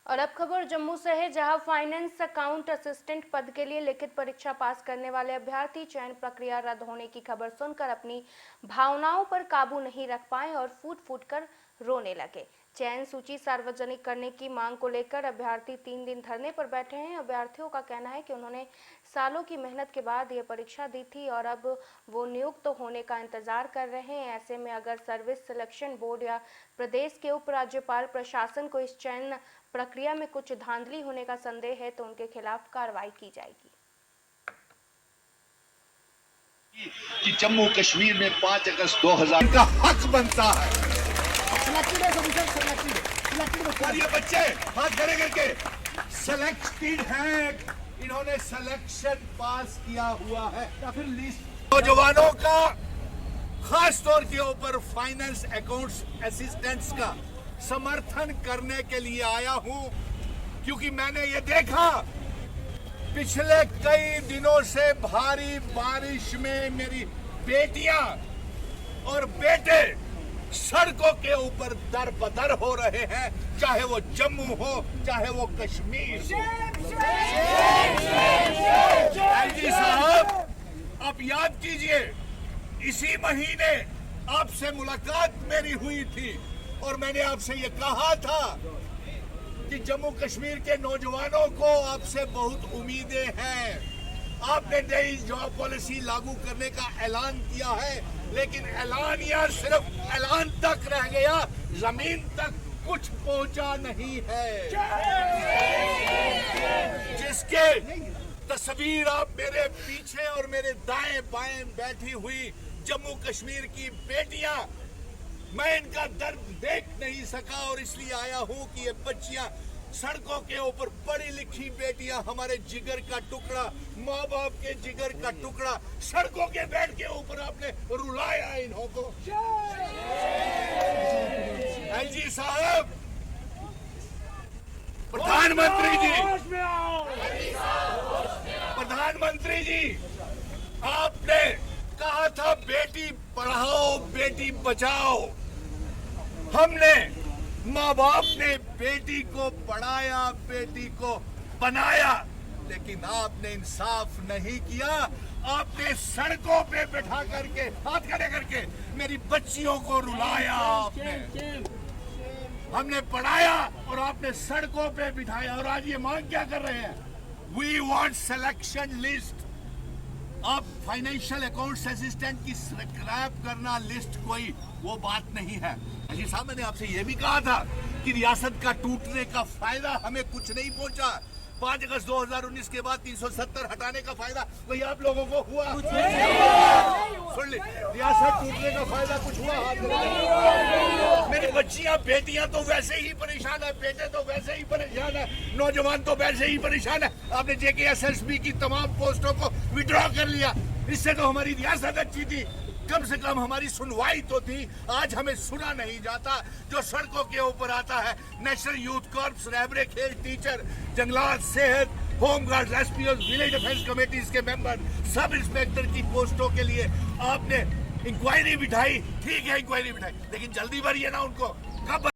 और अब खबर जम्मू से है, जहां फाइनेंस अकाउंट असिस्टेंट पद के लिए लिखित परीक्षा पास करने वाले अभ्यर्थी चयन प्रक्रिया रद्द होने की खबर सुनकर अपनी भावनाओं पर काबू नहीं रख पाए और फूट फूट कर रोने लगे। चयन सूची सार्वजनिक करने की मांग को लेकर अभ्यर्थी 3 दिन धरने पर बैठे हैं। अभ्यर्थियों का कहना है कि उन्होंने सालों की मेहनत के बाद ये परीक्षा दी थी और अब वो नियुक्त होने का इंतजार कर रहे हैं। ऐसे में अगर सर्विस सिलेक्शन बोर्ड या प्रदेश के उपराज्यपाल प्रशासन को इस चयन प्रक्रिया में कुछ धांधली होने का संदेह है तो उनके खिलाफ कार्रवाई की जाएगी। कि जम्मू कश्मीर में 5 अगस्त 2000 का हक बनता है। और ये बच्चे हाथ खड़े करके सिलेक्टेड हैं, इन्होंने सिलेक्शन पास किया हुआ है या फिर लिस्ट। नौजवानों का खास तौर के ऊपर फाइनेंस अकाउंट्स असिस्टेंट्स का समर्थन करने के लिए आया हूं, क्योंकि मैंने ये देखा पिछले कई दिनों से भारी बारिश में मेरी बेटियां और बेटे सड़कों के ऊपर दर बदर हो रहे हैं, चाहे वो जम्मू हो चाहे वो कश्मीर हो। एलजी साहब, आप याद कीजिए, इसी महीने आपसे मुलाकात मेरी हुई थी और मैंने आपसे ये कहा था कि जम्मू कश्मीर के नौजवानों को आपसे बहुत उम्मीदें हैं। आपने नई जॉब पॉलिसी लागू करने का ऐलान किया है, लेकिन ऐलान या सिर्फ ऐलान तक रह गया, जमीन तक कुछ पहुंचा नहीं है। जिसके तस्वीर आप मेरे पीछे और मेरे दाएं बाएं बैठी हुई जम्मू कश्मीर की बेटियां, मैं इनका दर्द देख नहीं सका और इसलिए आया हूं कि ये बच्चियां सड़कों के ऊपर, पढ़ी लिखी बेटियां, हमारे जिगर का टुकड़ा, माँ बाप के जिगर का टुकड़ा, सड़कों के बेड के ऊपर आपने रुलाया इन्हों। एलजी साहब, प्रधानमंत्री जी, आपने कहा था बेटी पढ़ाओ बेटी बचाओ। हमने, माँ बाप ने बेटी को पढ़ाया, बेटी को बनाया, लेकिन आपने इंसाफ नहीं किया। आपने सड़कों पे बैठा करके, हाथ खड़े करके मेरी बच्चियों को रुलाया। आपने, हमने पढ़ाया और आपने सड़कों पे बिठाया। और आज ये मांग क्या कर रहे हैं? We want selection list. आप फाइनेंशियल अकाउंट्स असिस्टेंट की स्क्रैप करना लिस्ट कोई वो बात नहीं है। अजी साहब, मैंने आपसे ये भी कहा था कि रियासत का टूटने का फायदा हमें कुछ नहीं पहुंचा। 5 अगस्त 2019 के बाद 370 हटाने का फायदा वही आप लोगों को हुआ। सुन ली, रियासत टूटने का फायदा कुछ हुआ? मेरी बच्चियां बेटियां तो वैसे ही परेशान है, बेटे तो वैसे ही परेशान है, नौजवान तो वैसे ही परेशान है। आपने JKSSB की तमाम पोस्टों को विड्रॉ कर लिया। इससे तो हमारी रियासत अच्छी थी, कम से कम हमारी सुनवाई तो थी। आज हमें सुना नहीं जाता। जो सड़कों के ऊपर आता है, नेशनल यूथ कॉर्प्स, रहबरे खेल टीचर, जंगलात, सेहत, home guard, SPOs, village defence committees के मेंबर, सब इंस्पेक्टर की पोस्टों के लिए आपने इंक्वायरी बिठाई। ठीक है, इंक्वायरी बिठाई, लेकिन जल्दी भरिए ना उनको। कब